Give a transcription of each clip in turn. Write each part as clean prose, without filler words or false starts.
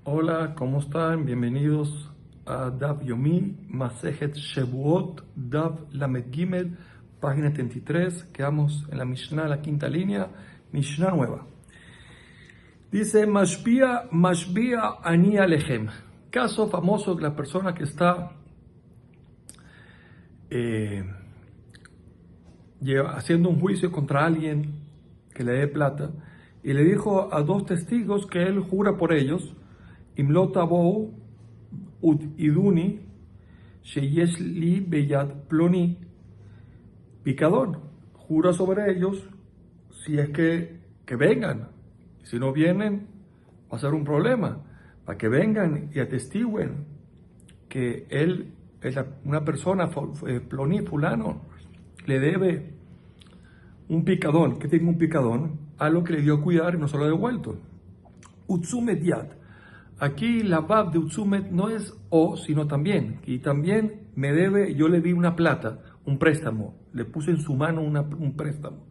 Hola, ¿cómo están? Bienvenidos a Daf Yomi, Masejet Shevuot, Daf Lamed Gimel, página 33. Quedamos en la Mishnah, la quinta línea, Mishnah nueva. Dice, Mashbia Ani Alejem. Caso famoso de la persona que está haciendo un juicio contra alguien que le dé plata y le dijo a dos testigos que él jura por ellos, Imlot Abou Iduni Sheyesh Li Beyad Ploni Picadón. Jura sobre ellos si es que vengan. Si no vienen, va a ser un problema. Para que vengan y atestiguen que él es una persona, Ploni, fulano, le debe un picadón. ¿Qué tiene un picadón? A lo que le dio a cuidar y no se lo ha devuelto. Utsumet Yad. Aquí la bab de Utsumet no es o, sino también. Y también me debe, yo le di una plata, un préstamo. Le puse en su mano un préstamo.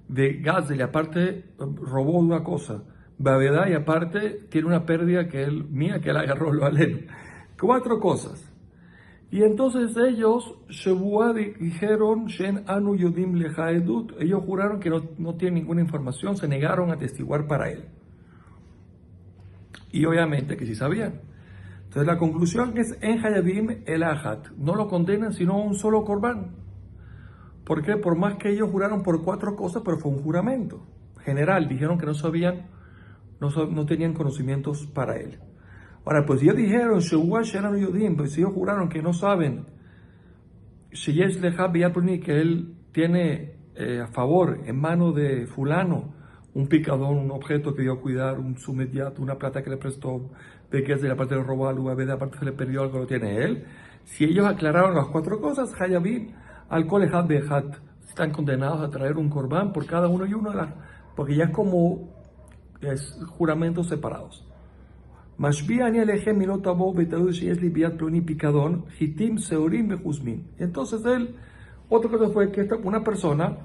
De Gazel, y aparte robó una cosa. Bavedad, y aparte tiene una pérdida que él agarró, lo aleno. 4 cosas. Y entonces ellos, Shebuá, dijeron, Shen Anu Yodim Leja Edut. Ellos juraron que no tienen ninguna información, se negaron a testiguar para él. Y obviamente que sí sabían. Entonces la conclusión es en Hayabim el Ahat. No lo condenan sino un solo corbán. ¿Por qué? Por más que ellos juraron por 4 cosas, pero fue un juramento general. Dijeron que no sabían, no tenían conocimientos para él. Ahora, pues ellos dijeron, pues si ellos juraron que no saben, que él tiene a favor, en mano de fulano, un picadón, un objeto que dio a cuidar, un sumediat, una plata que le prestó, de que es de la parte de robar, aparte se le perdió algo, lo tiene él. Si ellos aclararon las 4 cosas, Hayabim, al Kolehad Behat, están condenados a traer un corbán por cada uno y uno, porque ya es como juramentos separados. Mashbiani alejem milotabo betadu sheyes li biat ploni picadón, hitim seorim bejuzmin. Entonces él, otra cosa fue que una persona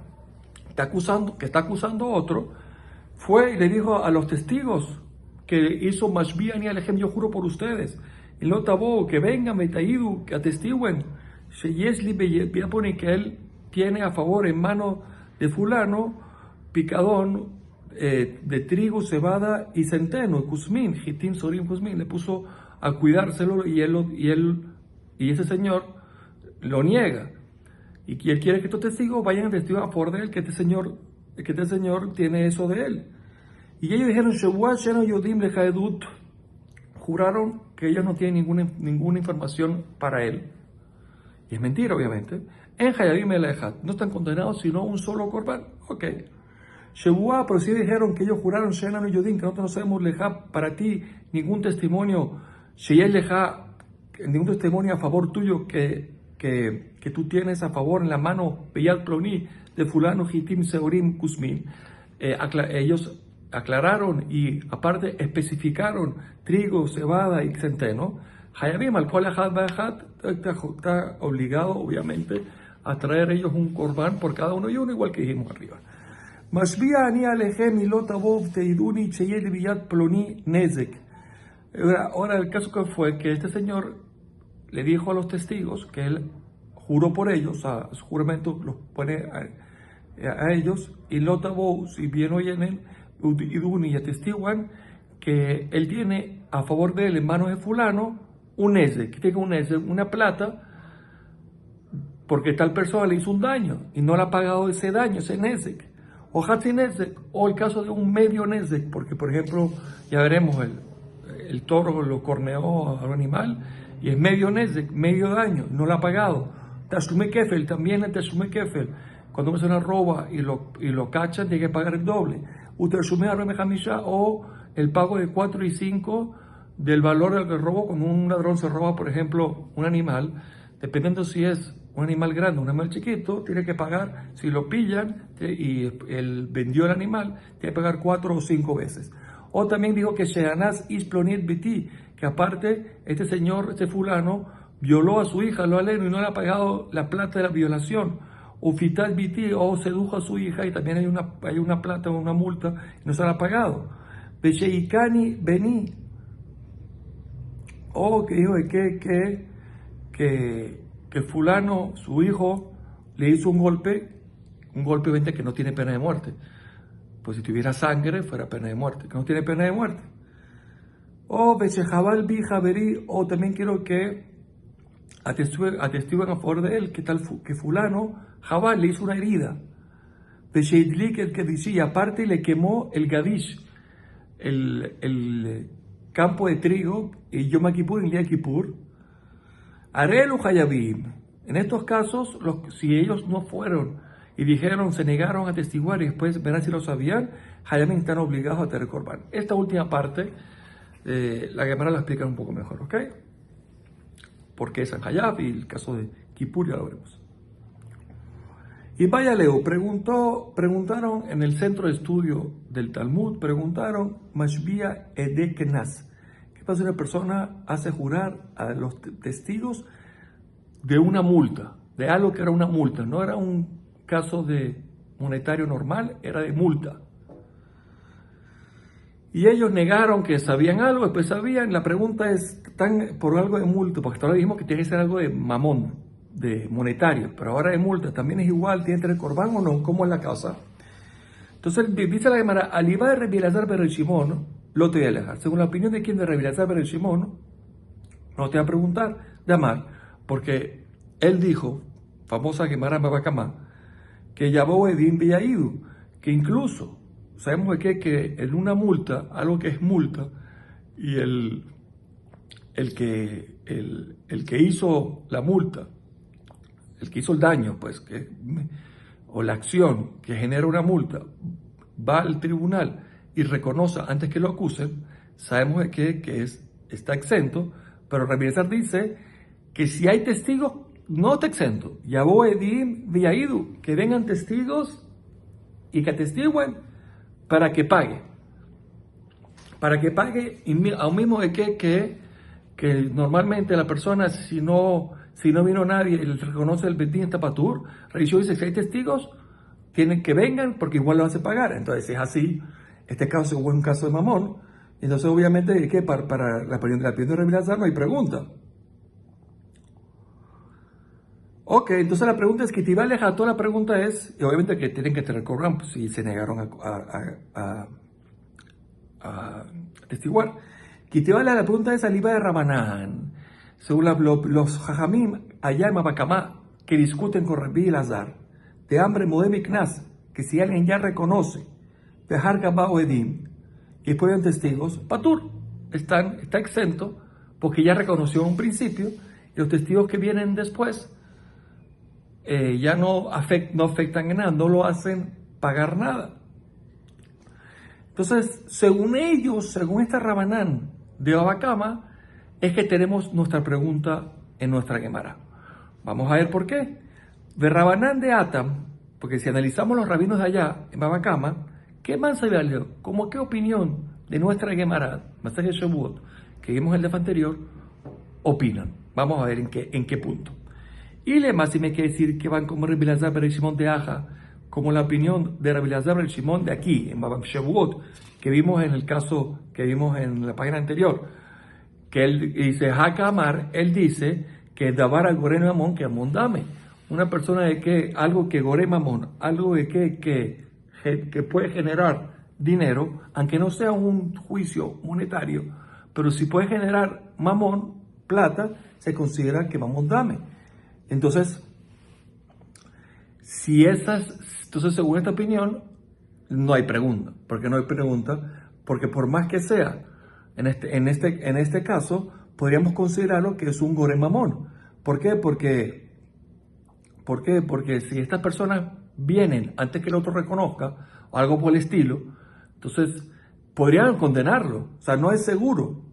que está acusando a otro, fue y le dijo a los testigos que hizo Mashbiani alejem, yo juro por ustedes, el otabo, que vengan, betaidu, que atestiguen, sheyes li biat ploni, que él tiene a favor en mano de fulano, picadón, de trigo, cebada y centeno, Kuzmin, Hitim, Sorim, Kuzmin, le puso a cuidárselo y ese señor lo niega. Y él quiere que estos testigos vayan a testigo a favor de él, que este señor tiene eso de él. Y ellos dijeron, Shebuah, Sheno, Yodim, Lejaedut, juraron que ellos no tienen ninguna información para él. Y es mentira, obviamente. En Hayabim el Ejat, no están condenados sino un solo corbán. Ok. Shebuá, pero sí dijeron que ellos juraron, Shenan y Yodim, que nosotros no sabemos leja para ti ningún testimonio, Sheyel leja, ningún testimonio a favor tuyo que tú tienes a favor en la mano, Beyad Ploni, de fulano, Hitim, Seorim, Kuzmin. Ellos aclararon y aparte especificaron trigo, cebada y centeno. Hayabim, al cual está obligado, obviamente, a traer ellos un corbán por cada uno y uno, igual que dijimos arriba. Mashbia ani alejem milot abov teiduni cheyel biyad ploni nezek. Ahora el caso que fue que este señor le dijo a los testigos que él juró por ellos, a su juramento los pone a ellos, y lot abov, si bien oyen él, iduni y atestiguan que él tiene a favor de él en manos de fulano un nezek, que tenga un nezek, una plata, porque tal persona le hizo un daño y no le ha pagado ese daño, ese nezek. O Hatzi Nezek, o el caso de un medio Nezek, porque por ejemplo, ya veremos, el toro lo corneó a un animal y es medio Nezek, medio daño, no lo ha pagado. Tashume Kefel, también el Tashume Kefel, cuando una persona roba y lo cachan, tiene que pagar el doble. Utashume Arme Hamisha, o el pago de 4 y 5 del valor del robo. Cuando un ladrón se roba, por ejemplo, un animal, dependiendo si es un animal grande, un animal chiquito, tiene que pagar, si lo pillan y él vendió el animal, tiene que pagar 4 o 5 veces. O también dijo que Sheanaz Isploniet Biti, que aparte este señor, este fulano, violó a su hija, lo aleno, y no le ha pagado la plata de la violación. O Fitat Biti, o sedujo a su hija y también hay una plata o una multa y no se la ha pagado. Besheikani Beni, o que dijo de que fulano, su hijo, le hizo un golpe obviamente que no tiene pena de muerte. Pues si tuviera sangre, fuera pena de muerte, que no tiene pena de muerte. O Bechejabal bi Javeri, o también quiero que atestiguen a favor de él, que tal que fulano, Jabal, le hizo una herida. Becheidlik el que decía, y aparte le quemó el Gadish, el campo de trigo, y Yom Kippur, en día Kippur. Arelu Hayabim. En estos casos, si ellos no fueron y dijeron, se negaron a atestiguar y después verán si lo sabían, Hayabim están obligados a tener Corban. Esta última parte, la Gemara la explica un poco mejor, ¿ok? Porque es San Hayab y el caso de Kippur ya lo veremos. Y vaya Leo, preguntaron en el centro de estudio del Talmud, preguntaron, Mashbia Edeknas, ¿qué pasa si una persona hace jurar a los testigos de una multa, de algo que era una multa? No era un caso de monetario normal, era de multa. Y ellos negaron que sabían algo, después sabían. La pregunta es, ¿están por algo de multa? Porque hasta ahora dijimos que tiene que ser algo de mamón, de monetario, pero ahora de multa, ¿también es igual? ¿Tiene que tener corbán o no? ¿Cómo es la causa? Entonces, dice la Gemara, Alibá de Rabbi Elazar ben Shimon, lo te voy a alejar. Según la opinión de quién, de Rabbi Elazar ben Shimon, no te va a preguntar, de Amar, porque él dijo, famosa Gemara Baba Kama, que Yabó Edín Villaidu, que incluso sabemos que en una multa, algo que es multa, y el que hizo la multa, el que hizo el daño, pues, o la acción que genera una multa, va al tribunal y reconoce antes que lo acusen, sabemos que está exento, pero Rabbi Elazar dice que si hay testigos, no está exento. Yabó Edim Villaidu, que vengan testigos y que atestiguen para que pague. Para que pague, aún mismo de que normalmente la persona, si no vino nadie y le reconoce el Betín Tapatur, Reishó dice, si hay testigos, tienen que vengan porque igual lo hace pagar. Entonces, si es así, este caso es un caso de mamón, entonces obviamente que para la opinión de Rabbi Elazar no hay pregunta. Ok, entonces la pregunta es que Tibale Jató, la pregunta es, y obviamente que tienen que tener Corban, pues, si se negaron a testiguar. Kitibale, la pregunta es Aliba de Rabanán. Según los Jajamim, allá en Mabacamá, que discuten con Rabbi Elazar, de hambre Modem y Knas, que si alguien ya reconoce, Bejar Gabá o Edim, y después ven testigos, Patur, está exento, porque ya reconoció en un principio, y los testigos que vienen después, ya no afectan en nada, no lo hacen pagar nada. Entonces, según ellos, según esta Rabanán de Babacama, es que tenemos nuestra pregunta en nuestra Gemara. Vamos a ver por qué. De Rabanán de Atam, porque si analizamos los rabinos de allá, en Babacama, ¿qué más se vale? ¿Cómo qué opinión de nuestra Gemara, Masaje Shavuot, que vimos el día anterior, opinan? Vamos a ver en qué punto. Y le más si me quiere decir que van como Rabbi Elazar ben Shimon de Aja, como la opinión de Rabbi Elazar ben Shimon de aquí, en Babam Shavuot, que vimos en el caso que vimos en la página anterior, que él dice, Hakamar, él dice que Dabar al Gore Mamón, que Amón dame. Una persona de que, algo que Gore Mamón, algo de que puede generar dinero, aunque no sea un juicio monetario, pero si puede generar mamón, plata, se considera que Mamón dame. Entonces, entonces según esta opinión, no hay pregunta. ¿Por qué no hay pregunta? Porque por más que sea, en este caso, podríamos considerarlo que es un gore mamón. ¿Por qué? Porque si estas personas vienen antes que el otro reconozca, o algo por el estilo, entonces podrían condenarlo. O sea, no es seguro.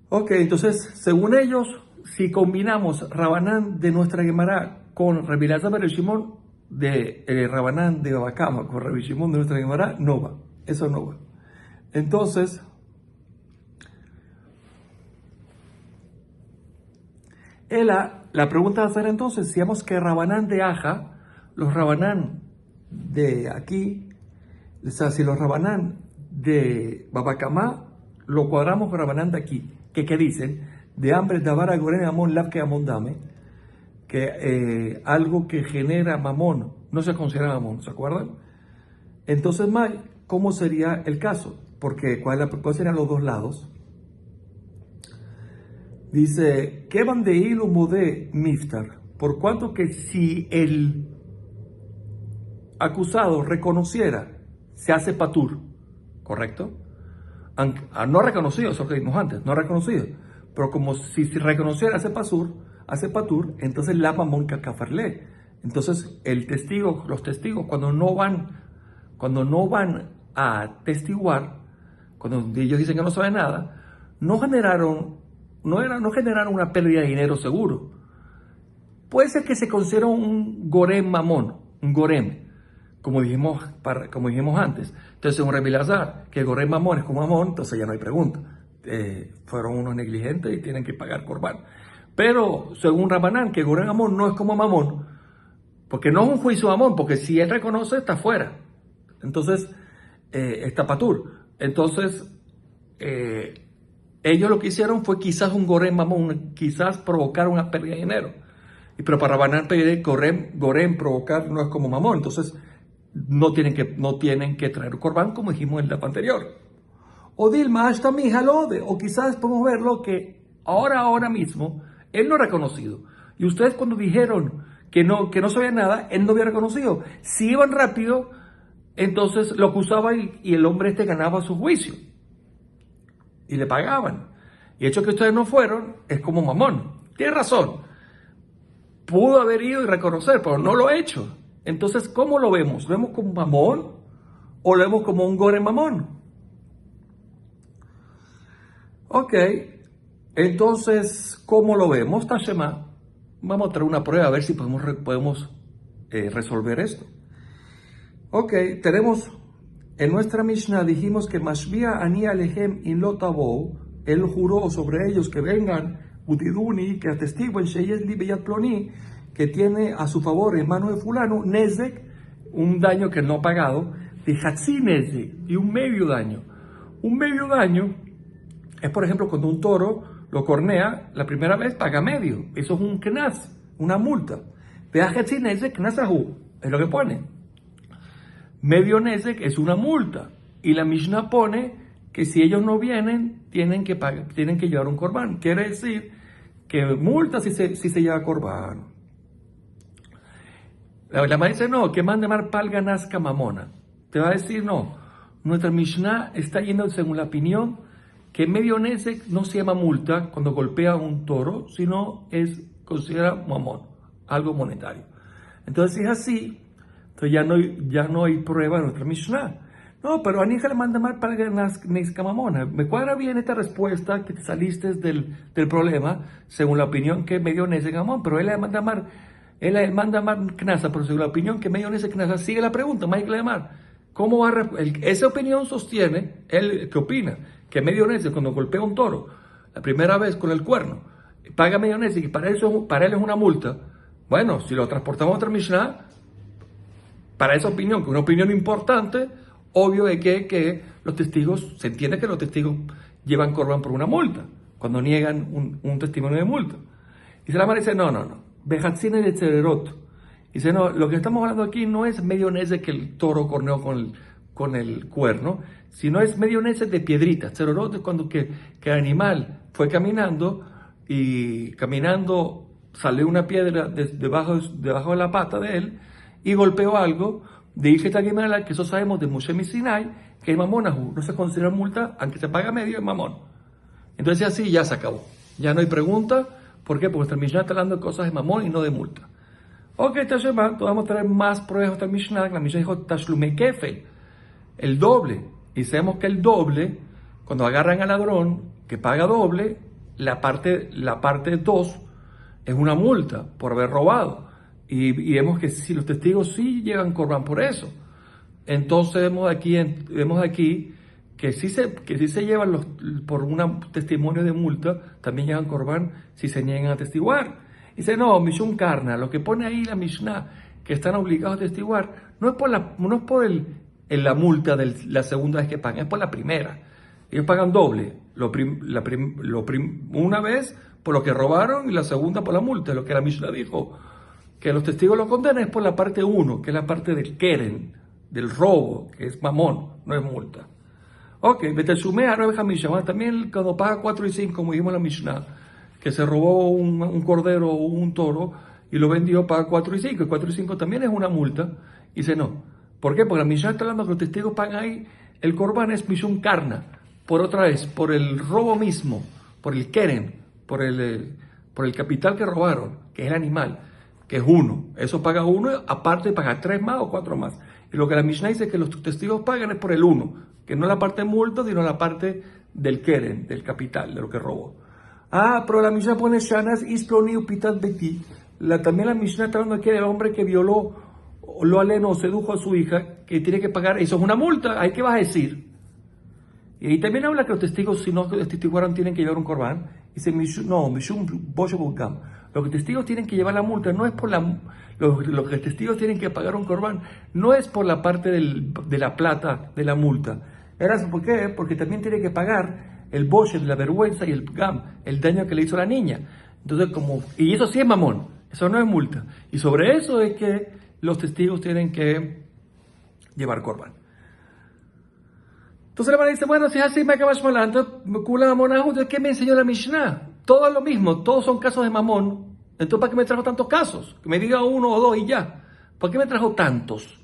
Ok, entonces, según ellos, si combinamos Rabanán de nuestra Gemara con Rabbi Elazar ben Shimon de Rabanán de Babacama con Rabbi Shimon de nuestra Gemara, no va. Eso no va. Entonces, la pregunta va a ser entonces, si vemos que Rabanán de Aja, los Rabanán de aquí, o sea, si los Rabanán de Babacama lo cuadramos con Rabanán de aquí, que dicen, de hambre davar a gorem amón lav que amón dame, que algo que genera mamón no se considera mamón, ¿se acuerdan? Entonces, ¿cómo sería el caso? Porque ¿cuáles serían los dos lados? Dice, ¿qué van de hilo modé miftar? Por cuanto que si el acusado reconociera, se hace patur, ¿correcto? No reconocido, eso que vimos antes, no reconocido. Pero como si reconociera, hace patur, entonces la mamón cacafarle. Entonces los testigos cuando no van a testiguar, cuando ellos dicen que no saben nada, no generaron una pérdida de dinero seguro. Puede ser que se considere un gorem mamón, un gorem, como dijimos antes. Entonces un Rebbe Elazar, que el gorem mamón es como mamón, entonces ya no hay pregunta. Fueron unos negligentes y tienen que pagar corbán. Pero según Rabanán, que el gorem mamón no es como mamón, porque no es un juicio mamón, porque si él reconoce, está fuera. Entonces, está patur. Entonces, ellos lo que hicieron fue quizás un gorem mamón, quizás provocar una pérdida de dinero. Pero para Rabanán pedir gorem provocar no es como mamón. Entonces, no tienen que traer corbán, como dijimos en la anterior. O Dilma, hasta mi jalode, o quizás podemos verlo que ahora mismo, él no ha reconocido. Y ustedes cuando dijeron que no sabía nada, él no había reconocido. Si iban rápido, entonces lo acusaba y el hombre ganaba su juicio. Y le pagaban. Y el hecho que ustedes no fueron es como mamón. Tiene razón. Pudo haber ido y reconocer, pero no lo ha hecho. Entonces, ¿cómo lo vemos? ¿Lo vemos como mamón o lo vemos como un gorem mamón? Ok, entonces, ¿cómo lo vemos? Tashema, vamos a traer una prueba a ver si podemos resolver esto. Ok, tenemos, en nuestra Mishnah dijimos que Mashvia ani alejem in lo tabo, él juró sobre ellos que vengan, Utiduni, que atestiguen Sheyes li beyat ploni, que tiene a su favor en mano de fulano, Nezek, un daño que no ha pagado, de Hatzi Nezek, y un medio daño. Un medio daño es, por ejemplo, cuando un toro lo cornea, la primera vez paga medio. Eso es un knas, una multa. Vea Hatzi Nezek, knasahu, es lo que pone. Medio Nezek es una multa. Y la Mishnah pone que si ellos no vienen, tienen que llevar un corbán. Quiere decir que multa si se lleva corbán. La madre dice, no, que mande mar palga nazca mamona. Te va a decir, no. Nuestra Mishnah está yendo según la opinión que medio Nezek no se llama multa cuando golpea a un toro, sino es considera mamón, algo monetario. Entonces, si es así, entonces ya no hay prueba en nuestra Mishnah. No, pero Anija le manda mal para nazca mamona. Me cuadra bien esta respuesta que te saliste del problema, según la opinión que medio Nezek mamón, pero él le manda mal knasa, pero según la opinión que medio Nezek knasa, sigue la pregunta, Michael Lemar. ¿Cómo va esa opinión sostiene, él que opina, que medio Nezek cuando golpea un toro, la primera vez con el cuerno, paga medio Nezek y para él es una multa? Bueno, si lo transportamos a otra Mishnah, para esa opinión, que es una opinión importante, obvio es que los testigos, se entiende que los testigos llevan corbán por una multa, cuando niegan un testimonio de multa. Y se la madre dice, no, Bejatzine de Tzererot. Dice, no, lo que estamos hablando aquí no es medio Nezek que el toro corneó con el cuerno, sino es medio Nezek de piedritas. Tzererot es cuando que el animal fue caminando y caminando salió una piedra debajo de la pata de él y golpeó algo. De Ilhet Gimel, que eso sabemos de Moshe Sinai, que es mamonahu, no se considera multa, aunque se paga medio, es mamón. Entonces así ya se acabó. Ya no hay pregunta. ¿Por qué? Porque nuestra Mishnah está hablando de cosas de mamón y no de multa. Ok, Tashema, vamos a traer más pruebas de nuestra Mishnah. La Mishnah dijo Tashlume Kefel, el doble. Y sabemos que el doble, cuando agarran al ladrón que paga doble, la parte 2 es una multa por haber robado. Y vemos que si los testigos sí llevan corbán por eso. Entonces vemos aquí que sí se llevan por un testimonio de multa, también llevan corbán si se niegan a testiguar. Dice, no, Mishum Karna, lo que pone ahí la Mishnah, que están obligados a testiguar, no es por la multa de la segunda vez que pagan, es por la primera. Ellos pagan doble, una vez por lo que robaron y la segunda por la multa. Lo que la Mishnah dijo, que los testigos lo condenan es por la parte 1, que es la parte del keren, del robo, que es mamón, no es multa. Ok, Beteshumé a 9 Hamisha. Bueno, también cuando paga 4 y 5, como dijimos en la Mishnah, que se robó un cordero o un toro y lo vendió, paga 4 y 5. Y 4 y 5 también es una multa. Y dice no. ¿Por qué? Porque la Mishnah está hablando que los testigos pagan ahí. El korban es mishum karna. Por otra vez, por el robo mismo, por el keren, por el capital que robaron, que es el animal, que es 1. Eso paga 1, aparte paga 3 más o 4 más. Y lo que la Mishnah dice que los testigos pagan es por el 1, que no es la parte de multa, sino la parte del keren, del capital, de lo que robó. Pero la Mishnah pone shanas isploni upitat beti. También la Mishnah está hablando aquí del hombre que violó, lo aleno, sedujo a su hija, que tiene que pagar. Eso es una multa. ¿Ahí qué vas a decir? Y ahí también habla que los testigos, si no testiguaron, tienen que llevar un corbán. Dice, no, mishum bosho bukam. Lo que testigos tienen que llevar la multa no es por lo que testigos tienen que pagar un corbán, no es por la parte de la plata de la multa. ¿Por qué? Porque también tiene que pagar el boshe, la vergüenza y el gam, el daño que le hizo la niña. Entonces, y eso sí es mamón, eso no es multa. Y sobre eso es que los testigos tienen que llevar corbán. Entonces la hermana dice, bueno, si es así, me acabas malando, entonces ¿qué me enseñó la Mishnah? Todo es lo mismo, todos son casos de mamón. Entonces, ¿para qué me trajo tantos casos? Que me diga 1 o 2 y ya. ¿Por qué me trajo tantos?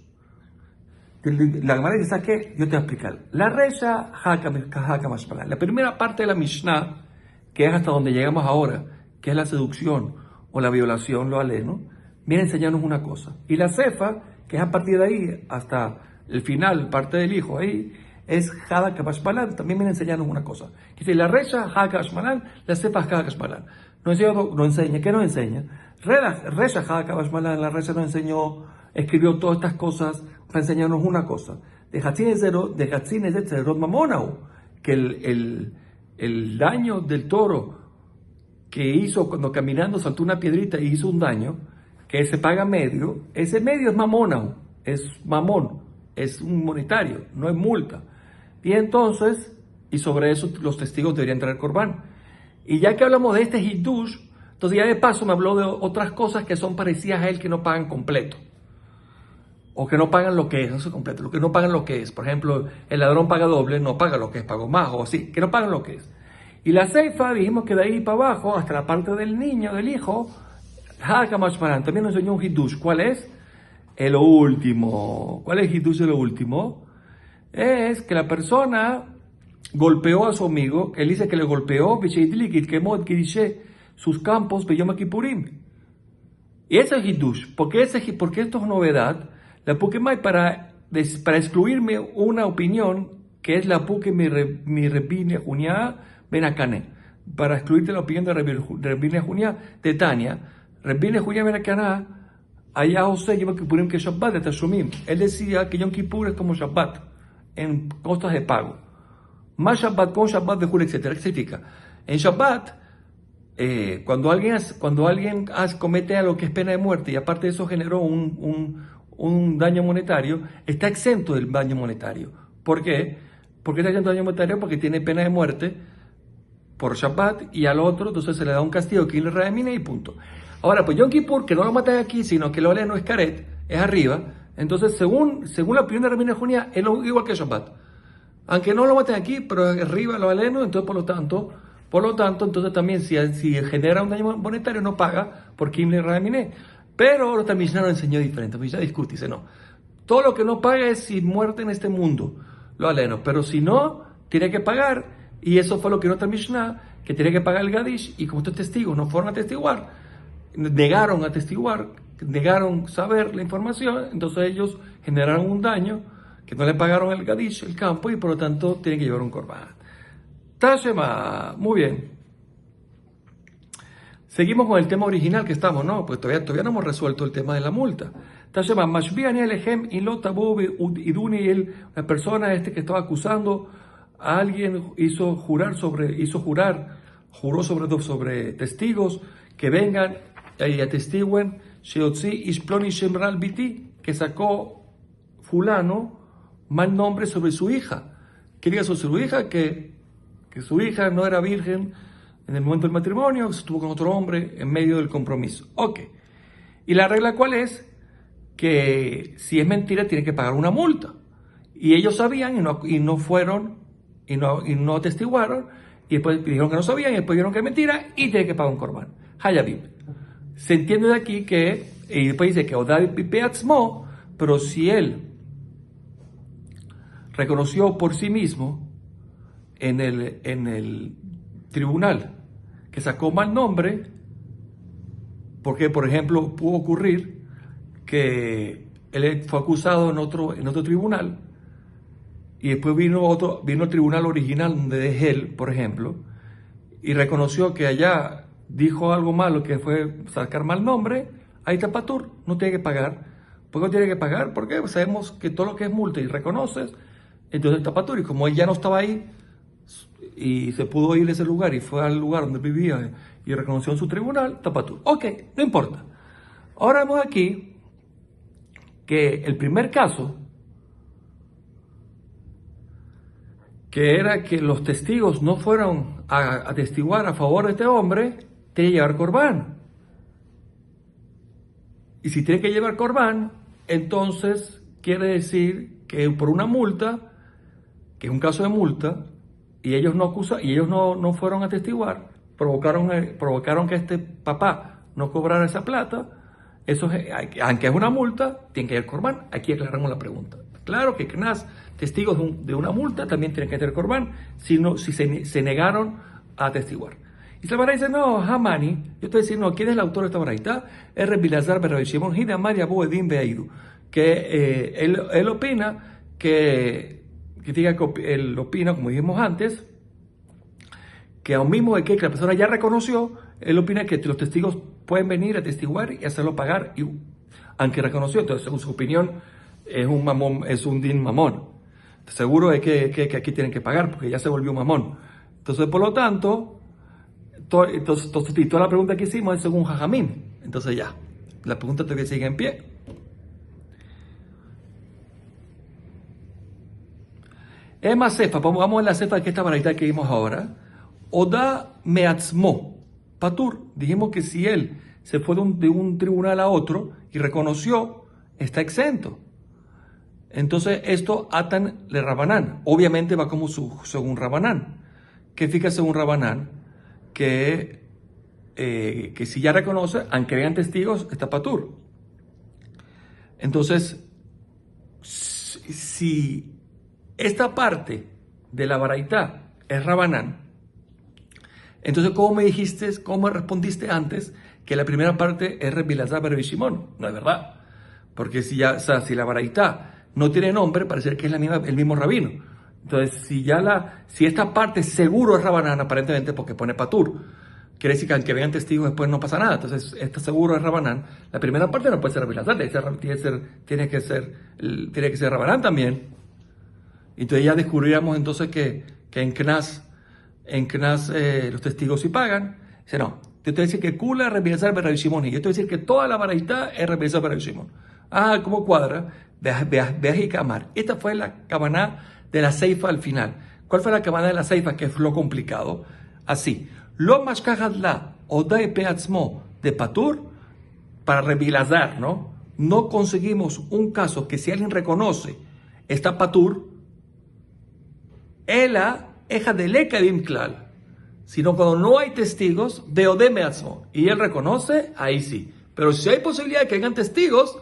La hermana dice, ¿sabes qué? Yo te voy a explicar. La recha, la primera parte de la Mishnah, que es hasta donde llegamos ahora, que es la seducción o la violación, lo aleno, viene a enseñarnos una cosa. Y la cefa, que es a partir de ahí hasta el final, parte del hijo, ahí, es Hada Kabashmalan, también viene a enseñarnos una cosa. Dice, la recha Hada Kabashmalan, la cefa Hada Kabashmalan. No enseña, ¿qué nos enseña? Recha Hada Kabashmalan, la recha nos enseñó, escribió todas estas cosas para enseñarnos una cosa. De Hatzin es de Tzerot Mamonau, que el daño del toro que hizo cuando caminando saltó una piedrita y hizo un daño, que se paga medio, ese medio es Mamonau, es mamón, es un monetario, no es multa. Y entonces, y sobre eso los testigos deberían traer corbán. Y ya que hablamos de este Hiddush, entonces ya de paso me habló de otras cosas que son parecidas a él que no pagan completo. O que no pagan lo que es, no es completo, lo que no pagan lo que es. Por ejemplo, el ladrón paga doble, no paga lo que es, pagó más, o así, que no pagan lo que es. Y la ceifa, dijimos que de ahí para abajo, hasta la parte del niño, del hijo, también nos enseñó un Hiddush. ¿Cuál es? El último. ¿Cuál es el Hiddush de lo último? Es que la persona golpeó a su amigo, él dice que le golpeó, que dice sus campos, Yom Kippurim. Y ese es Hiddush. Porque esto es novedad. La Pukemai para excluirme una opinión que es la Pukemai mi Rebine Junia Benakane. Para excluirte la opinión de Rebine Junia de Tania. Rebine Junia Benakane, allá José Yom Kippurim que Shabbat de Tashumim. Él decía que Yom Kippur es como Shabbat en costas de pago. Más Shabbat con Shabbat de Jura, etc. ¿Qué significa? En Shabbat, cuando alguien comete algo que es pena de muerte y aparte de eso generó un daño monetario, está exento del daño monetario. ¿Por qué? Porque está exento del daño monetario porque tiene pena de muerte por Shabbat y al otro entonces se le da un castigo que le redimine y punto. Ahora, pues Yom Kippur, que no lo matan aquí, sino que lo no es caret, es arriba, entonces según la opinión de Rabbi Junia, es igual que Shabbat. Aunque no lo maten aquí, pero arriba lo aleno, entonces por lo tanto, entonces también si genera un daño monetario no paga por Kimle Radamine. Pero la Mishnah nos enseñó diferente. Mishnah discute, dice no. Todo lo que no paga es sin muerte en este mundo, lo aleno. Pero si no, tiene que pagar. Y eso fue lo que nota Mishnah, que tiene que pagar el Gadish. Y como estos testigos no fueron a testiguar, negaron a testiguar, negaron saber la información, entonces ellos generaron un daño que no le pagaron el Gadish, el campo, y por lo tanto tienen que llevar un corbán. Tashema, muy bien. Seguimos con el tema original que estamos, ¿no? Pues todavía no hemos resuelto el tema de la multa. Tashema, Mashbiani Alejem y Lotabu Iduni, la persona que estaba acusando a alguien juró sobre testigos que vengan y atestiguen Sheotzi Ishploni Shemral Biti, que sacó fulano mal nombre sobre su hija. que diga a su hija que su hija no era virgen en el momento del matrimonio, que estuvo con otro hombre en medio del compromiso. Ok. ¿Y la regla cuál es? Que si es mentira tiene que pagar una multa. Y ellos sabían y no fueron y no atestiguaron, y después dijeron que no sabían y después dijeron que es mentira y tiene que pagar un corbán. Hayabim. Se entiende de aquí que, y después dice que Odai Peatzmo, pero si él reconoció por sí mismo en el tribunal que sacó mal nombre, porque por ejemplo pudo ocurrir que él fue acusado en otro tribunal y después vino el tribunal original donde es él, por ejemplo, y reconoció que allá dijo algo malo, que fue sacar mal nombre, ahí está patur, no tiene que pagar. ¿Por qué no tiene que pagar? Porque sabemos que todo lo que es multa y reconoces, entonces está patur. Y como él ya no estaba ahí y se pudo ir a ese lugar y fue al lugar donde vivía y reconoció en su tribunal, está patur. Ok, no importa. Ahora vemos aquí que el primer caso, que era que los testigos no fueron a atestiguar a favor de este hombre, tiene que llevar corbán. Y si tiene que llevar corbán, entonces quiere decir que por una multa, que es un caso de multa, y ellos no fueron a atestiguar, provocaron que este papá no cobrara esa plata, aunque es una multa, tiene que llevar corbán. Aquí aclaramos la pregunta. Claro que Knas, testigos de una multa, también tienen que tener corbán, si se negaron a atestiguar. Y la Baraita dice, no, Hamani, yo te decir, no, ¿quién es el autor de esta Baraita? Es Rabbi Elazar ben Rabbi Shimon, Hida Maria Bo Edin Beaidu, que él opina él opina, como dijimos antes, que aún mismo de que la persona ya reconoció, él opina que los testigos pueden venir a atestiguar y hacerlo pagar, aunque reconoció. Entonces, según su opinión, es un din mamón. Seguro es que aquí tienen que pagar porque ya se volvió mamón. Entonces, por lo tanto, toda la pregunta que hicimos es según Jajamín. Entonces ya, la pregunta todavía sigue en pie. Es más cefa, vamos a la cefa de esta baraita que vimos ahora. Oda meatzmo, patur. Dijimos que si él se fue de un tribunal a otro y reconoció, está exento. Entonces esto atan le Rabanán. Obviamente va como según Rabanán. ¿Qué fija según Rabanán? Que si ya reconoce, aunque vean testigos, está patur. Entonces, si esta parte de la baraita es Rabanán, entonces ¿cómo me respondiste antes que la primera parte es Rabbi Elazar ben Rabbi Shimon? No es verdad. Porque si la baraita no tiene nombre, parece que es el mismo rabino. Entonces, si esta parte seguro es Rabanán, aparentemente porque pone patur, quiere decir que aunque vean testigos después no pasa nada. Entonces, esta seguro es Rabanán. La primera parte no puede ser Rabbi Elazar, tiene que ser Rabanán también. Entonces ya descubriríamos entonces que en Knas los testigos sí pagan. Dice, no, yo te voy a decir que Kula es Rabbi Elazar ben Rabbi Shimon, y yo te voy a decir que toda la baraita es Rabbi Elazar ben Rabbi Shimon. Ah, ¿cómo cuadra? Veas y Kamar. Esta fue la kavaná de la ceifa al final. ¿Cuál fue la kavaná de la ceifa? Que es lo complicado. Así. Lo mashkahat la odai peatzmo de patur para Rabbi Elazar, ¿no? No conseguimos un caso que si alguien reconoce está patur, ela eja de lekadim klal, sino cuando no hay testigos de odai meatzmo y él reconoce, ahí sí. Pero si hay posibilidad de que hayan testigos,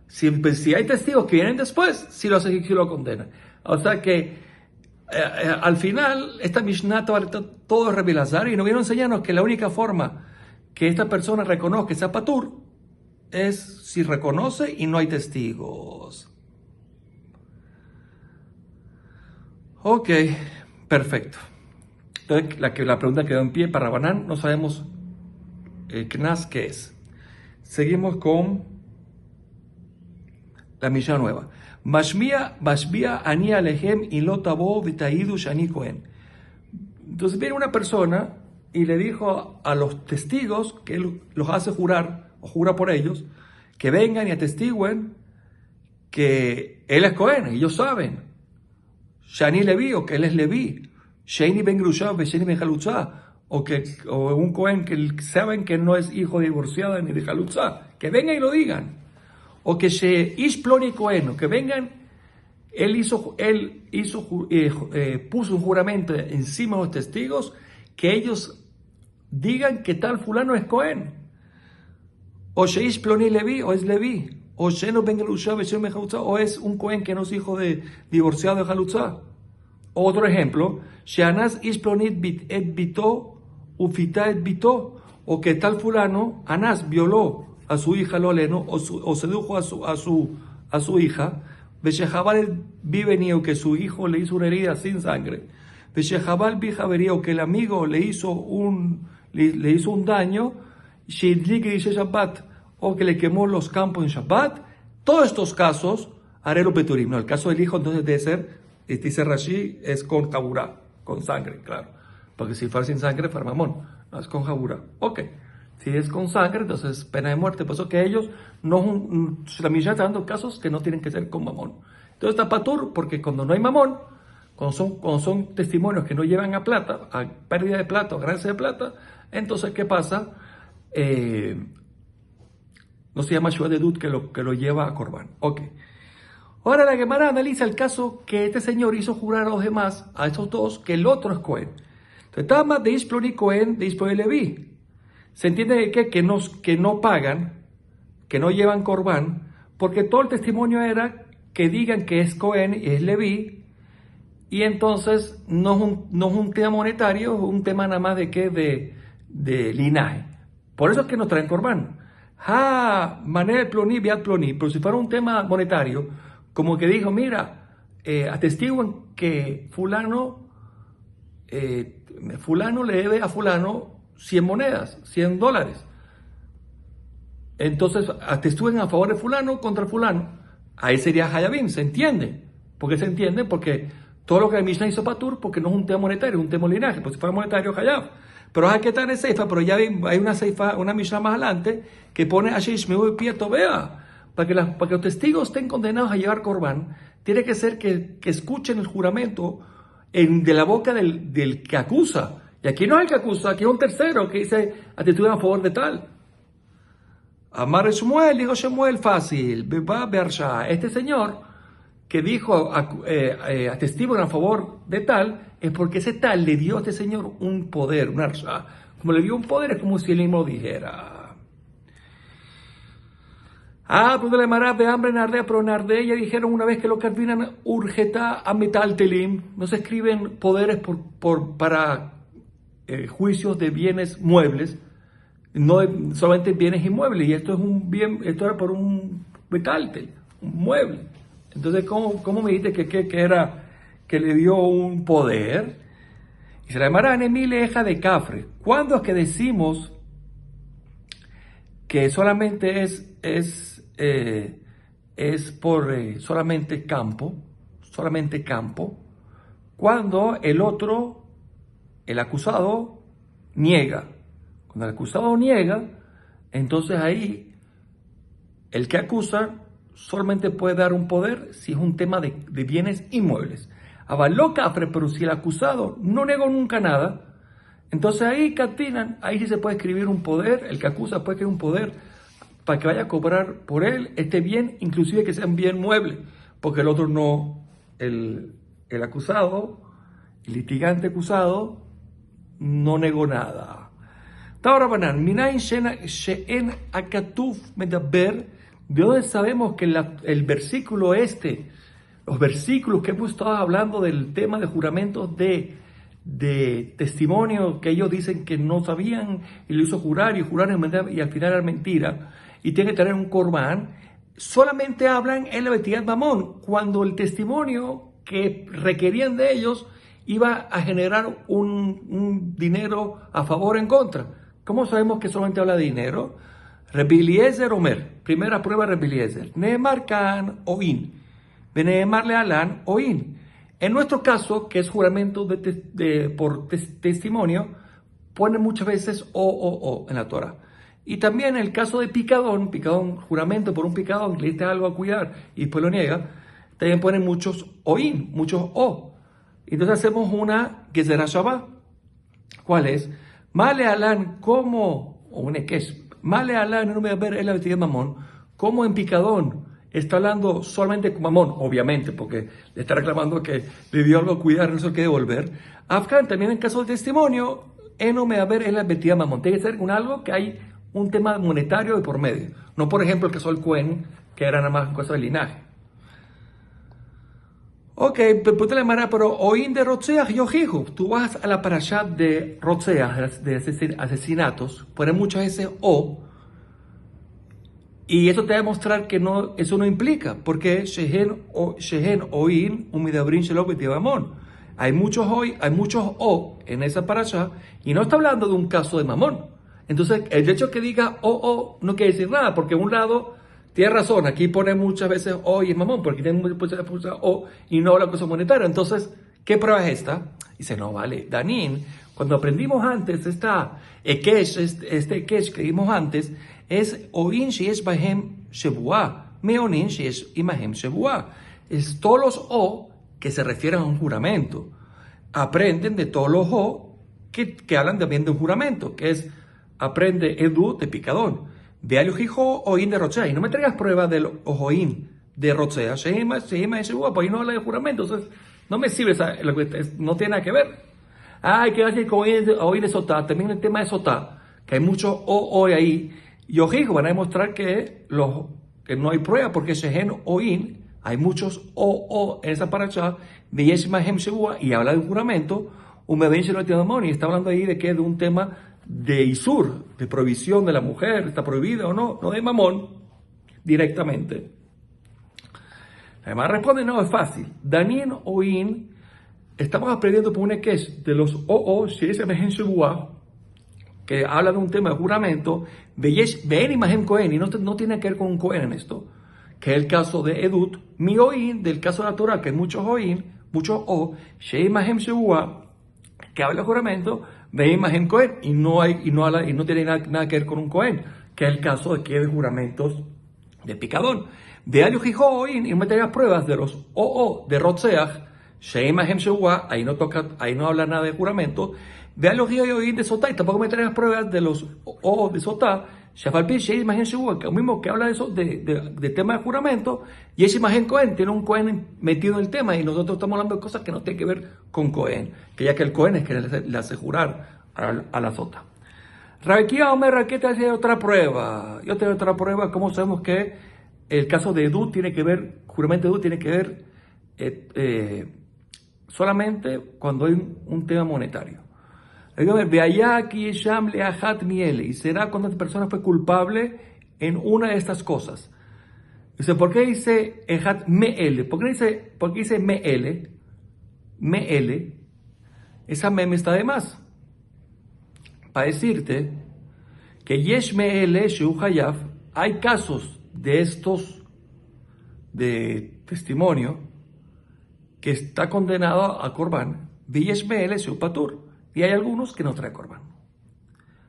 si hay testigos que vienen después, si los egipcios lo condenan. O sea que al final esta Mishnah todo es Rabbi Elazar, y nos vieron a enseñarnos que la única forma que esta persona reconozca que sea patur es si reconoce y no hay testigos. Ok, perfecto. Entonces la pregunta quedó en pie para Rabanán, no sabemos Knas qué es. Seguimos con la Mishnah nueva. Mashbia ani alejem y lo tabo vitaidu shani kohen. Entonces viene una persona y le dijo a los testigos que él los hace jurar, o jura por ellos, que vengan y atestiguen que él es Cohen, y ellos saben. Shani Levi, o que él es Levi, Sheini Ben Grusha, Sheni Ben Halutza, o un Cohen que saben que no es hijo de divorciada ni de Halutza, que vengan y lo digan. O que Ish Ploni Cohen, o que vengan, puso un juramento encima de los testigos, que ellos digan que tal fulano es Cohen. O Sheish Ploni Levi, o es Levi. O Sheno Ben Grusha, Sheni Ben Halutza, o es un Cohen que no es hijo de divorciado de Halutza. Otro ejemplo, Sheanas Ish Plonit et Bito, Ufita et Bito, o que tal fulano, Anás, violó a su hija Loleno, o sedujo a su hija, Veshejabal Vivenio, que su hijo le hizo una herida sin sangre, Veshejabal Vijaverio, que el amigo le hizo un daño, Shidlik dice Shabbat, o que le quemó los campos en Shabbat. Todos estos casos, Arelo Peturim. No, el caso del hijo entonces debe ser, dice Rashi, es con Jaburá, con sangre, claro. Porque si fuera sin sangre, fuera mamón. No, es con Jaburá. Ok. Si es con sangre, entonces pena de muerte. Por eso que ellos no, la Mishnah está dando casos que no tienen que ser con mamón. Entonces está patur, porque cuando no hay mamón, cuando son testimonios que no llevan a plata, a pérdida de plata o ganancia de plata, entonces ¿qué pasa? No se llama Shua de Dud que lo lleva a Corbán. Ok. Ahora la Gemara analiza el caso que este señor hizo jurar a los demás, a estos dos, que el otro es Cohen. Entonces, Tama de Isploni Cohen, de Isploni Levi. Se entiende de que no pagan, que no llevan Corbán, porque todo el testimonio era que digan que es Cohen y es Levi, y entonces no es un tema monetario, es un tema nada más de linaje. Por eso es que no traen Corbán. Manel Ploni, Biat Ploni. Pero si fuera un tema monetario, como que dijo, mira, atestiguan que fulano le debe a fulano 100 monedas, $100. Entonces, atestúen a favor de fulano contra fulano. Ahí sería Hayabim, ¿se entiende? ¿Por qué se entiende? Porque todo lo que la Mishnah hizo patur, porque no es un tema monetario, es un tema linaje. Pues si fuera monetario, Hayab. Pero hay que estar en Seifa, pero ya hay una Mishnah más adelante que pone a Sheishmeu y Pieto, vea. Para que los testigos estén condenados a llevar Corbán, tiene que ser que escuchen el juramento de la boca del que acusa. Y aquí no es el que acusa, aquí es un tercero que dice, atestiguan a favor de tal. Amar Shmuel, dijo Shmuel, fácil. Este señor que dijo, atestiguan a favor de tal, es porque ese tal le dio a este señor un poder, un arsha. Como le dio un poder, es como si él mismo dijera. Pues de la Mará de hambre Nardea, pero Nardea ya dijeron una vez que lo carvinan urgeta a metal telim. No se escriben poderes para juicios de bienes muebles, no solamente bienes inmuebles. Y esto es un bien, esto era por un metaltel, un mueble. Entonces, ¿cómo me dijiste que era que le dio un poder? Y se la llamará Nemile Eja de Cafre. ¿Cuándo es que decimos que solamente es por solamente campo? Cuando el otro, el acusado, niega. Cuando el acusado niega, entonces ahí el que acusa solamente puede dar un poder si es un tema de bienes inmuebles. Avaló Cafre, pero si el acusado no negó nunca nada, entonces ahí catinan, ahí sí se puede escribir un poder, el que acusa puede escribir un poder para que vaya a cobrar por él este bien, inclusive que sea un bien mueble, porque el otro no, el acusado, el litigante acusado, no negó nada. Ahora, Banan, Minayin She'en Akatuf Medaber. ¿De dónde sabemos que el versículo los versículos que hemos estado hablando del tema de juramentos de testimonio, que ellos dicen que no sabían y lo hizo jurar y y al final era mentira, y tiene que tener un corbán, solamente hablan en la Betiyat Mamón, cuando el testimonio que requerían de ellos iba a generar un dinero a favor o en contra? ¿Cómo sabemos que solamente habla de dinero? Rabbi Eliezer Omer, primera prueba Rabbi Eliezer, Nehemar Kan Oin, Beneemar Lealan Oin. En nuestro caso, que es juramento por testimonio, pone muchas veces o en la Torah. Y también en el caso de picadón, juramento por un picadón, que le diste algo a cuidar y después lo niega, también ponen muchos oin, muchos o. Entonces hacemos una Gezerah Shabbat. ¿Cuál es? Male Alan, como, o un Ekesh, Male Alan, no me va a ver el de Mamón, como en Picadón está hablando solamente con Mamón, obviamente, porque le está reclamando que le dio algo a cuidar, no se lo quiere devolver. Afgan, también en caso del testimonio, no me va a ver el de Mamón. Tiene que ser con algo que hay un tema monetario de por medio. No, por ejemplo, el caso del Cohen, que era nada más cosa de linaje. Ok, pero oín de Rotzeach Yojijo. Tú vas a la parashat de Rotzeach, de asesinatos, pone muchas veces O, y eso te va a demostrar que no, eso no implica, porque Shehen oín umidabrin shelok b'tivamon. Hay muchos O en esa parashat, y no está hablando de un caso de mamón. Entonces, el hecho que diga O no quiere decir nada, porque un lado tiene razón, aquí pone muchas veces O y es mamón, porque tiene muchas veces O y no la cosa monetaria. Entonces, ¿qué prueba es esta? Dice, no, vale, Danin, cuando aprendimos antes este Ekesh que vimos antes, es Oin sheyesh bahem shebuah, meonin sheyesh imahem shebuah. Es todos los O que se refieren a un juramento. Aprenden de todos los O que hablan también de un juramento, que es, aprende Edu de Picadón. Ve al Ojijo Oín de Rotzea, y no me traigas pruebas del Ojoín de Rotzea, Shehima pues ahí no habla de juramento, entonces no me sirve, no tiene nada que ver. Hay que decir con Oín de Sotá, también el tema de Sotá, que hay muchos O ahí, y Ojijo van a demostrar que no hay prueba, porque Shehen Oín, hay muchos O en esa paracha, de Yeshima Hem Shebua, y habla de un juramento, un Meben Shelo y está hablando ahí de que de un tema de Isur, de prohibición de la mujer, está prohibida o no, no de mamón, directamente. Además responde, no, es fácil. Danin Oin, estamos aprendiendo por un Ekesh de los que habla de un tema de juramento, ven imagen Cohen, y no tiene que ver con un Cohen en esto, que es el caso de Edut, mi Oin, del caso de la Torah, que hay muchos Oin, muchos O, que habla de juramento, de imagen Cohen, y no tiene nada que ver con un Cohen, que es el caso de que de juramentos de Picadón. De Alio Jijoin, y no me traigas pruebas de los O de Rotzeach, Sheimahem Shewah, ahí no habla nada de juramento. De Alio Jijoin de Sotá, y tampoco me traigas pruebas de los O de Sotá, Shafalpi Sheimahem Shewah, que mismo que habla de eso, de tema de juramento, y esa imagen Cohen, tiene un Cohen metido en el tema, y nosotros estamos hablando de cosas que no tienen que ver con Cohen, que ya que el Cohen es que le hace jurar a la Sotá. Rabequía Omer, ¿qué te hace otra prueba? Yo tengo otra prueba, ¿cómo sabemos que el caso de Edut tiene que ver, juramento de Edut tiene que ver solamente cuando hay un tema monetario? Y será cuando esta persona fue culpable en una de estas cosas. Dice, ¿por qué dice Ejat Me'ele? ¿Por qué dice Me'ele? Me'ele. Esa meme está de más. Para decirte que Yesh Me'ele Shu Hayaf, hay casos de estos de testimonio que está condenado a Corban, Yesh Me'ele Shu Patur, y hay algunos que no trae Corban.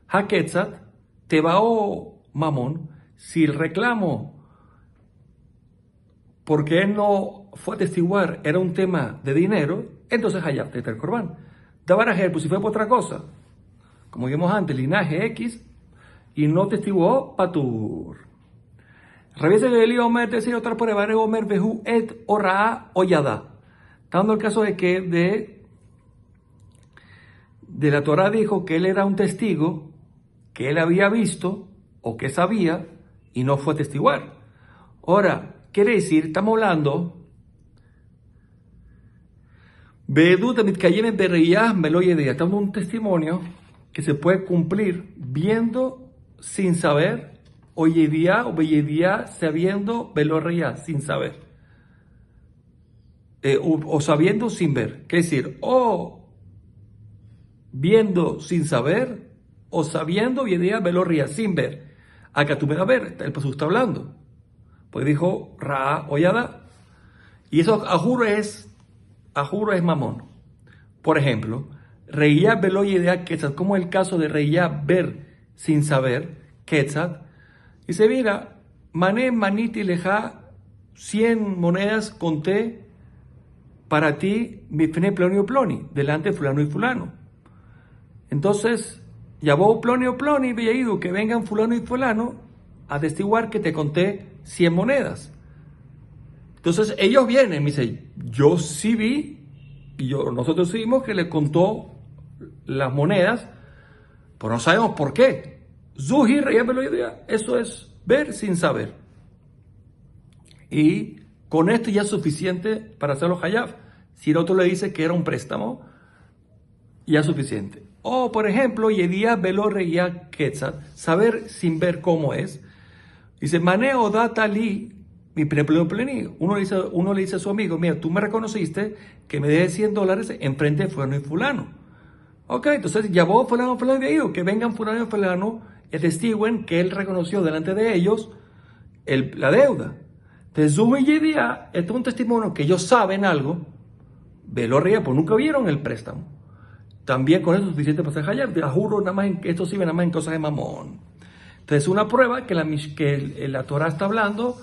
Haketzat, Tebao Mamón, si el reclamo porque él no fue a testiguar era un tema de dinero, entonces Hayaf te trae Corban. Dabarajer, pues si fue por otra cosa, como vimos antes, linaje X, y no testiguó Patur. Revise de Eli Omer, decir otra prueba, Omer Behu et Ora Oyada. Está dando el caso de que de la Torah dijo que él era un testigo, que él había visto o que sabía y no fue a testiguar. Ahora, quiere decir, estamos hablando estamos dando un testimonio que se puede cumplir viendo sin saber, o yedía sabiendo, velorreya sin saber, o sabiendo sin ver. Quiere decir, o viendo sin saber, o sabiendo yedía velorreya sin ver. Acá tú me vas a ver, el pasú está hablando. Pues dijo Ra Oyada. Y eso a juro es mamón. Por ejemplo, reía velo yedea quetzat, como el caso de reía ver sin saber, quetzat. Dice, mira, mané maniti leja 100 monedas conté para ti, mifne ploni o ploni, delante de fulano y fulano. Entonces, llamó ploni o ploni, había ido que vengan fulano y fulano a atestiguar que te conté 100 monedas. Entonces, ellos vienen, me dicen, yo sí vi, y nosotros sí vimos que le contó las monedas, pero no sabemos por qué. Zuhir, ya me lo idea, eso es ver sin saber. Y con esto ya es suficiente para hacerlo hayab. Si el otro le dice que era un préstamo, ya es suficiente. O, por ejemplo, Yedía Velo Reya Quetzal, saber sin ver cómo es. Dice, Maneo data li mi pleni. Uno le dice a su amigo, mira, tú me reconociste que me debes $100 enfrente de fulano y fulano. Ok, entonces llamó fulano y ido, que vengan fulano y fulano y atestiguen que él reconoció delante de ellos la deuda. Entonces, Zuhir y Yedía, esto es un testimonio que ellos saben algo, Velo Reya, pues nunca vieron el préstamo. También con eso es suficiente para hacer hayab. Te juro, nada más esto sirve nada más en cosas de mamón. Entonces, una prueba que la Torah está hablando,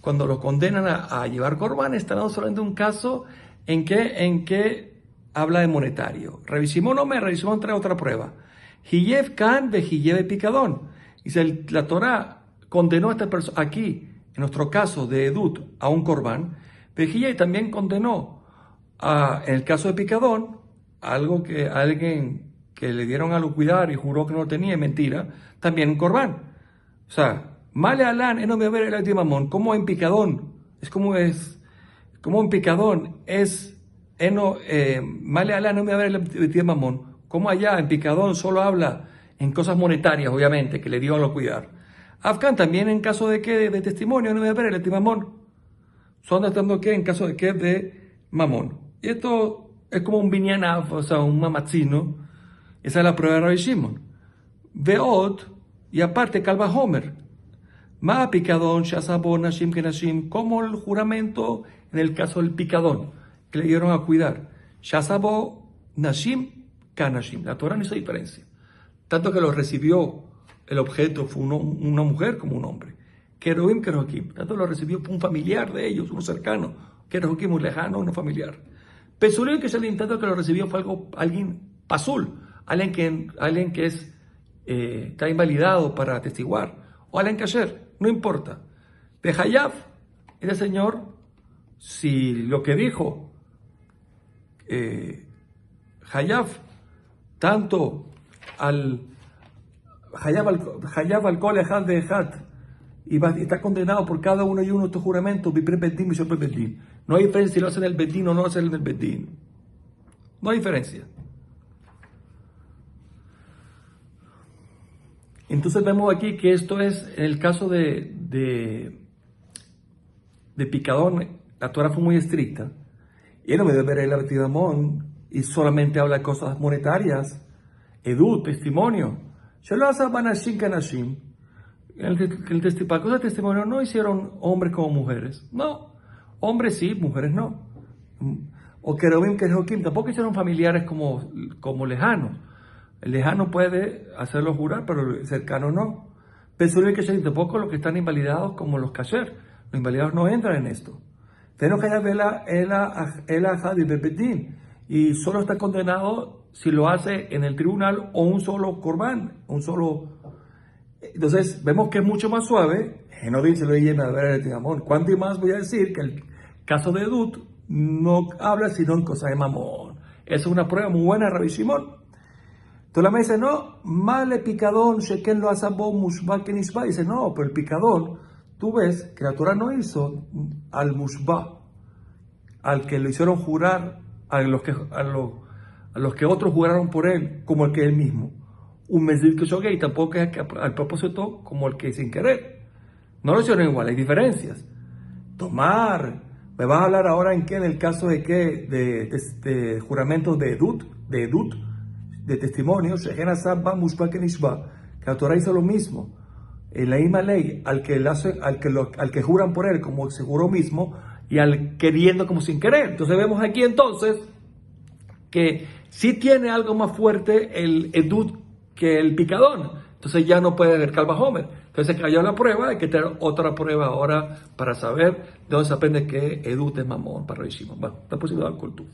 cuando lo condenan a llevar corbán, está hablando solamente de un caso en que habla de monetario. Revisimón trae otra prueba. Hiyev kan ve Hiyev picadón. Dice, la Torah condenó a esta persona, aquí, en nuestro caso de Edut, a un corbán. Ve también condenó, en el caso de picadón, algo que alguien que le dieron a lo cuidar y juró que no lo tenía, mentira, también un corbán. O sea, male alán, no me ver el mamón, como en picadón, como en picadón male alán, no me ver el mamón, como allá en picadón solo habla en cosas monetarias, obviamente, que le dio a lo cuidar. Afgan también en caso de que de testimonio, no me ver el mamón. Son tratando que en caso de que de mamón. Y esto es como un binyanav, o sea, un mamatzino. Esa es la prueba de Rabbi Shimon. Veot, y aparte, Calva Homer. Ma picadón, shazabon, nashim, kenashim, como el juramento en el caso del picadón, que le dieron a cuidar. Shazabo, nashim, kanashim. La Torah no hizo diferencia. Tanto que lo recibió el objeto fue una mujer como un hombre. Keroim, Kerohim. Tanto lo recibió un familiar de ellos, uno cercano. Kerohim, un lejano, uno familiar. Pesulim, que es el intento que lo recibió fue alguien pasul, alguien que está invalidado para atestiguar, o alguien kasher, no importa. De Hayab, ese señor, si lo que dijo Hayab, tanto al Hayab al Kol Ejad de Ejad, y está condenado por cada uno y uno de estos juramentos, no hay diferencia si lo hacen en el Bedín o no lo hacen en el Bedín. No hay diferencia. Entonces vemos aquí que esto es, en el caso de picadón, la Torah fue muy estricta. Y él no me debe ver el Artidamón y solamente habla de cosas monetarias, edut, testimonio. Yo lo hace a Banashim Kanashim. Para cosas de testimonio no hicieron hombres como mujeres. No. Hombres sí, mujeres no. O Kerubim, Kerohim, tampoco hicieron familiares como lejanos. El lejano puede hacerlo jurar, pero el cercano no. Pesurim que tampoco los que están invalidados como los kasher. Los invalidados no entran en esto. Y solo está condenado si lo hace en el tribunal o un solo corbán, un solo. Entonces vemos que es mucho más suave. No dice lo llena de ver el mamón. ¿Cuánto más voy a decir que el caso de Edut no habla sino en cosas de mamón? Es una prueba muy buena, Rabbi Shimon. Entonces la dice, no, male picadón, sheken lo asabo mushba que nisba. Dice, no, pero el picadón, tú ves que la Torah no hizo al mushba, al que lo hicieron jurar, a los que otros juraron por él, como el que él mismo. Un mesir que yo y tampoco es al propósito como el que sin querer. No lo hicieron igual, hay diferencias. Tomar, me vas a hablar ahora en qué, en el caso de qué, de juramentos de Edut, de testimonios, que la Torah hizo lo mismo. En la misma ley, al que juran por él como se juró mismo, y al queriendo como sin querer. Entonces vemos aquí entonces que sí tiene algo más fuerte el Edut que el picadón. Entonces ya no puede haber Calva Homer. Entonces se cayó la prueba, hay que tener otra prueba ahora para saber de dónde se aprende que Edut es mamón para Rishimon. Bueno, está posible dar cultura.